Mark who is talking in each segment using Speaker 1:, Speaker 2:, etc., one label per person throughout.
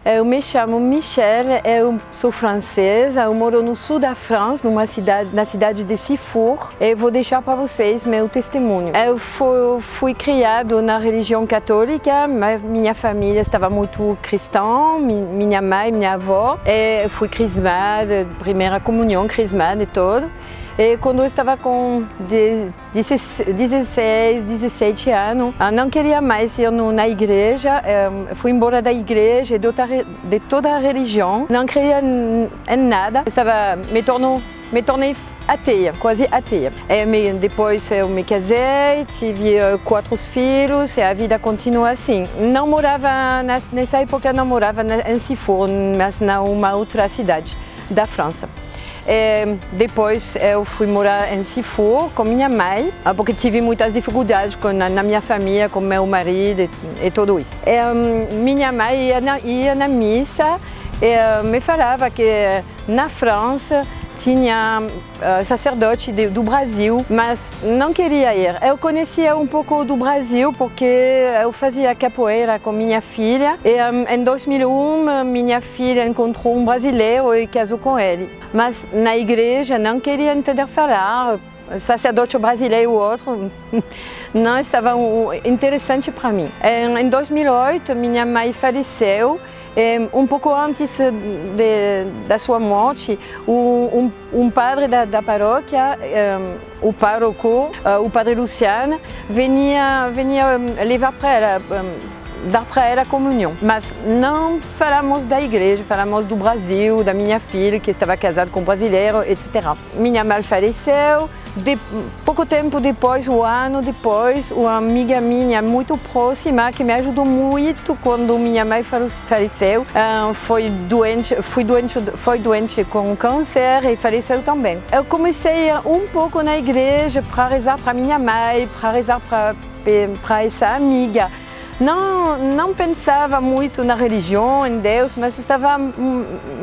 Speaker 1: Eu me chamo Michelle, eu sou francesa, eu moro no sul da França, na cidade de Cifour, e vou deixar para vocês meu testemunho. Eu fui criado na religião católica, mas minha família estava muito cristã, minha mãe, minha avó, e fui crismada, primeira comunhão crismada e tudo. E quando eu estava com 16, 17 anos, eu não queria mais ir na igreja, fui embora da igreja e de toda a religião, não queria em nada, me tornei ateia, quase ateia. Depois eu me casei, tive 4 filhos e a vida continua assim. Não morava, nessa época não morava em Cifour, mas numa outra cidade da França. Depois eu fui morar em Cifour com minha mãe, porque tive muitas dificuldades na minha família, com meu marido e tudo isso. Minha mãe ia na missa e me falava que na França tinha sacerdote do Brasil, mas não queria ir. Eu conhecia um pouco do Brasil porque eu fazia capoeira com minha filha e em 2001 minha filha encontrou um brasileiro e casou com ele. Mas na igreja não queria entender falar. Sacerdote brasileiro ou outro não estava interessante para mim. Em 2008 minha mãe faleceu. Um pouco antes da sua morte, um padre da paróquia, o pároco, o padre Luciano, vinha levar para ela, dar para ela a comunhão. Mas não falamos da igreja, falamos do Brasil, da minha filha que estava casada com um brasileiro, etc. Minha mãe faleceu. Pouco tempo depois, um ano depois, uma amiga minha muito próxima que me ajudou muito quando minha mãe faleceu, foi doente com câncer e faleceu também. Eu comecei um pouco na igreja para rezar para minha mãe, para rezar para essa amiga. Não pensava muito na religião, em Deus, mas estava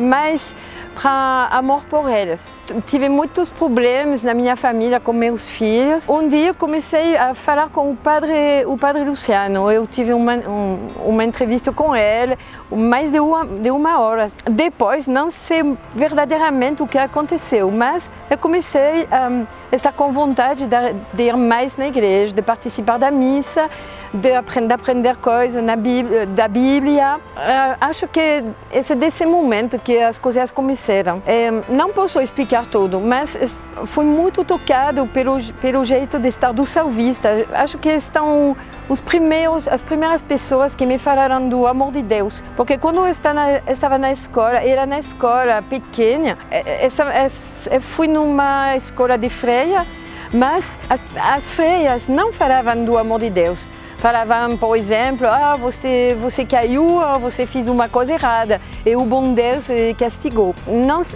Speaker 1: mais para amor por elas. Tive muitos problemas na minha família com meus filhos. Um dia comecei a falar com o padre Luciano. Eu tive uma entrevista com ele, mais de uma hora. Depois, não sei verdadeiramente o que aconteceu, mas eu comecei a estar com vontade de ir mais na igreja, de participar da missa, de aprender coisas da Bíblia. Acho que esse é desse momento que as coisas começaram. Não posso explicar tudo, mas fui muito tocado pelo jeito de estar do salvista. Acho que estão as primeiras pessoas que me falaram do amor de Deus. Porque quando eu estava na escola, era na escola pequena, eu fui numa escola de freira, mas as freiras não falavam do amor de Deus. Falavam, por exemplo, você caiu, você fez uma coisa errada e o bom Deus castigou.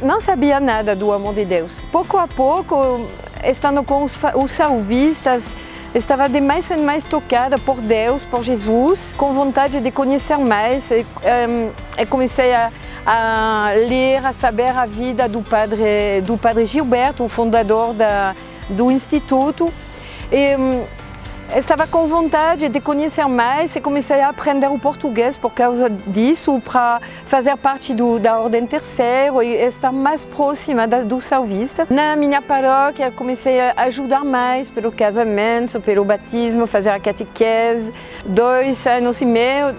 Speaker 1: Não sabia nada do amor de Deus. Pouco a pouco, estando com os salvistas, estava de mais em mais tocada por Deus, por Jesus, com vontade de conhecer mais. E comecei a ler, a saber a vida do padre Gilberto, o fundador do Instituto. Estava com vontade de conhecer mais e comecei a aprender o português por causa disso, para fazer parte da Ordem Terceiro e estar mais próxima do salvista. Na minha paróquia comecei a ajudar mais pelo casamento, pelo batismo, fazer a catequese. 2 anos e meio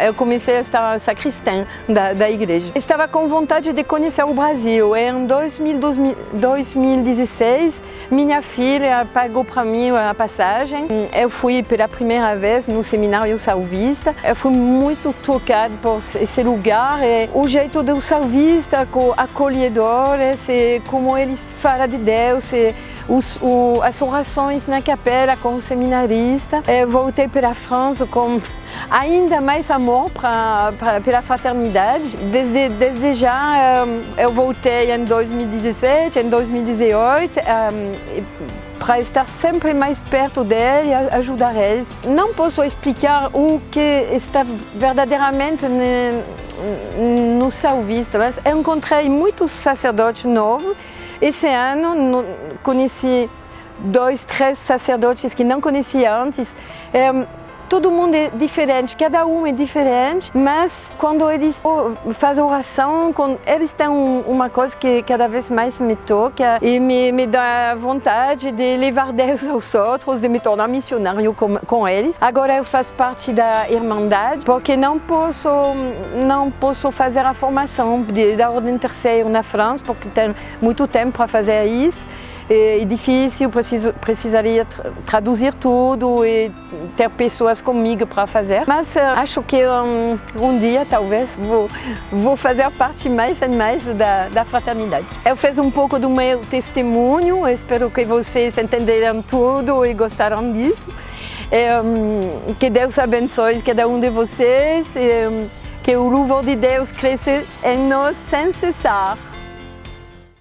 Speaker 1: eu comecei a estar sacristã da igreja. Estava com vontade de conhecer o Brasil. Em 2016, minha filha pagou para mim a passagem. Eu fui pela primeira vez no seminário salvista. Eu fui muito tocada por esse lugar. E o jeito do salvista, acolhedores, e como ele fala de Deus. As orações na capela com o seminarista. Eu voltei para a França com ainda mais amor pela fraternidade. Desde já eu voltei em 2017, em 2018, para estar sempre mais perto dele e ajudar eles. Não posso explicar o que está verdadeiramente no salvista, mas eu encontrei muitos sacerdotes novos. Esse ano conheci 2, 3 sacerdotes que não conhecia antes. todo mundo é diferente, cada um é diferente, mas quando eles fazem oração, eles têm uma coisa que cada vez mais me toca e me dá vontade de levar Deus aos outros, de me tornar missionário com eles. Agora eu faço parte da Irmandade, porque não posso fazer a formação da Ordem Terceira na França, porque tem muito tempo para fazer isso. É difícil, precisaria traduzir tudo e ter pessoas comigo para fazer. Mas acho que um dia, talvez, vou fazer parte mais e mais da fraternidade. Eu fiz um pouco do meu testemunho, espero que vocês entenderam tudo e gostaram disso. Que Deus abençoe cada um de vocês, que o louvor de Deus cresça em nós sem cessar.